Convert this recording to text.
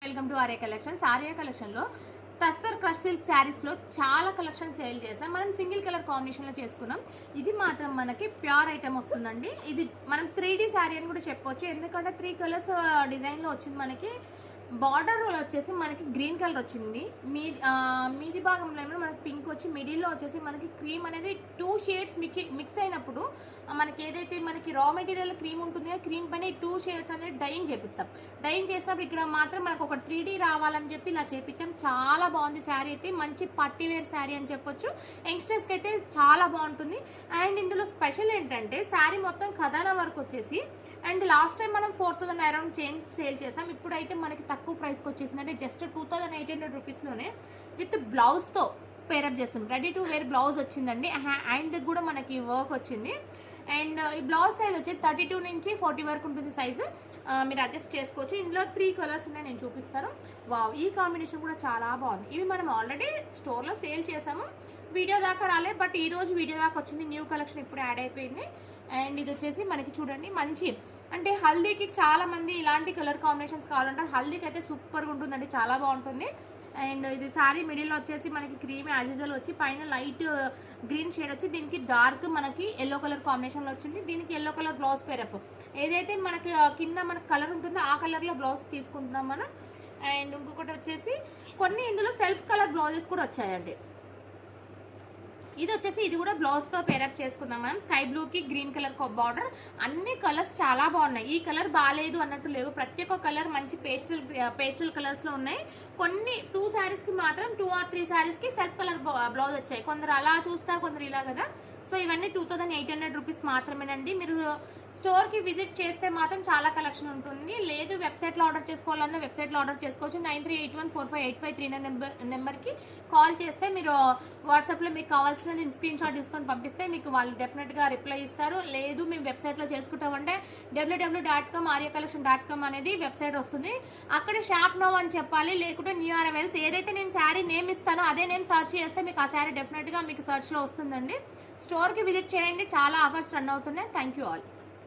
Welcome to Arya collections. Arya కలెక్షన్లో tussar crush silk శారీస్లో చాలా కలెక్షన్ సేల్ చేసాం. మనం సింగిల్ కలర్ కాంబినేషన్లో చేసుకున్నాం. ఇది మాత్రం మనకి ప్యూర్ ఐటమ్ వస్తుందండి. ఇది మనం 3D శారీ అని కూడా చెప్పొచ్చు, ఎందుకంటే 3 కలర్స్ డిజైన్లో వచ్చింది. మనకి బార్డర్ వచ్చేసి మనకి గ్రీన్ కలర్ వచ్చింది. మీది భాగంలో ఏమో మనకి పింక్ వచ్చి, మిడిల్లో వచ్చేసి మనకి క్రీమ్ అనేది 2 షేడ్స్ మిక్స్ అయినప్పుడు మనకి ఏదైతే మనకి రా మెటీరియల్ క్రీమ్ ఉంటుందో క్రీమ్ పైన 2 షేడ్స్ అనేది డైయింగ్ చేపిస్తాం. డైయింగ్ చేసినప్పుడు ఇక్కడ మాత్రం మనకు ఒక 3D రావాలని చెప్పి ఇలా చేపించాం. చాలా బాగుంది శారీ అయితే, మంచి పార్టీ వేర్ శారీ అని చెప్పొచ్చు. యంగ్స్టర్స్కి అయితే చాలా బాగుంటుంది. అండ్ ఇందులో స్పెషల్ ఏంటంటే శారీ మొత్తం ఖదానా వర్క్ వచ్చేసి, అండ్ లాస్ట్ టైం మనం 4000 అరౌండ్ చేంజ్ సేల్ చేసాం. ఇప్పుడైతే మనకి తక్కువ ప్రైస్కి వచ్చేసిందంటే జస్ట్ 2800 రూపీస్లోనే విత్ బ్లౌజ్తో పేరప్ చేస్తాం. రెడీ టు వేర్ బ్లౌజ్ వచ్చిందండి. హ్యాండ్ కూడా మనకి వర్క్ వచ్చింది. అండ్ ఈ బ్లౌజ్ సైజ్ వచ్చి 32 నుంచి 40 వరకు ఉంటుంది సైజు. మీరు అడ్జస్ట్ చేసుకోవచ్చు. ఇందులో 3 కలర్స్ ఉన్నాయి, నేను చూపిస్తాను. వావ్, ఈ కాంబినేషన్ కూడా చాలా బాగుంది. ఇవి మనం ఆల్రెడీ స్టోర్లో సేల్ చేసాము, వీడియో దాకా రాలే, బట్ ఈరోజు వీడియో దాకా వచ్చింది. న్యూ కలెక్షన్ ఇప్పుడు యాడ్ అయిపోయింది. అండ్ ఇది వచ్చేసి మనకి చూడండి, మంచి అంటే హల్దీకి చాలా మంది ఇలాంటి కలర్ కాంబినేషన్స్ కావాలంటారు. హల్దీకి అయితే సూపర్గా ఉంటుందండి, చాలా బాగుంటుంది. అండ్ ఇది శారీ మిడిల్లో వచ్చేసి మనకి క్రీమ్ యాజ్ యూజువల్ వచ్చి, పైన లైట్ గ్రీన్ షేడ్ వచ్చి, దీనికి డార్క్ మనకి ఎల్లో కలర్ కాంబినేషన్లో వచ్చింది. దీనికి ఎల్లో కలర్ బ్లౌజ్ పేరప్, ఏదైతే మనకి కింద మనకి కలర్ ఉంటుందో ఆ కలర్లో బ్లౌజ్ తీసుకుంటున్నాం మనం. అండ్ ఇంకొకటి వచ్చేసి కొన్ని ఇందులో సెల్ఫ్ కలర్ బ్లౌజెస్ కూడా వచ్చాయండి. ఇది వచ్చేసి ఇది కూడా బ్లౌజ్తో పేరప్ చేసుకున్నాం మనం. స్కై బ్లూకి గ్రీన్ కలర్ బార్డర్. అన్ని కలర్స్ చాలా బాగున్నాయి. ఈ కలర్ బాగాలేదు అన్నట్టు లేవు, ప్రతి ఒక్క కలర్ మంచి పేస్టల్ కలర్స్లో ఉన్నాయి. కొన్ని 2 శారీస్కి మాత్రం 2 or 3 శారీస్కి సెల్ఫ్ కలర్ బ్లౌజ్ వచ్చాయి. కొందరు అలా చూస్తారు, కొందరు ఇలా కదా. సో ఇవన్నీ 2800 రూపీస్ మాత్రమేనండి. మీరు స్టోర్కి విజిట్ చేస్తే మాత్రం చాలా కలెక్షన్ ఉంటుంది. లేదు వెబ్సైట్లో ఆర్డర్ చేసుకోవాలన్నా వెబ్సైట్లో ఆర్డర్ చేసుకోవచ్చు. 9381458539 నెంబర్కి కాల్ చేస్తే మీరు వాట్సాప్లో మీకు కావాల్సిన స్క్రీన్ షాట్ తీసుకొని పంపిస్తే మీకు వాళ్ళు డెఫినెట్గా రిప్లై ఇస్తారు. లేదు మేము వెబ్సైట్లో చేసుకుంటామంటే www.aryacollection.com అనేది వెబ్సైట్ వస్తుంది. అక్కడ షాప్ నో అని చెప్పాలి, లేకుంటే న్యూ అరైవల్స్. ఏదైతే నేను శారీ నేమ్ ఇస్తానో అదే నేమ్ సర్చ్ చేస్తే మీకు ఆ శారీ డెఫినెట్గా మీకు సర్చ్లో వస్తుందండి. స్టోర్కి విజిట్ చేయండి, చాలా ఆఫర్స్ రన్ అవుతున్నాయి. Thank you all.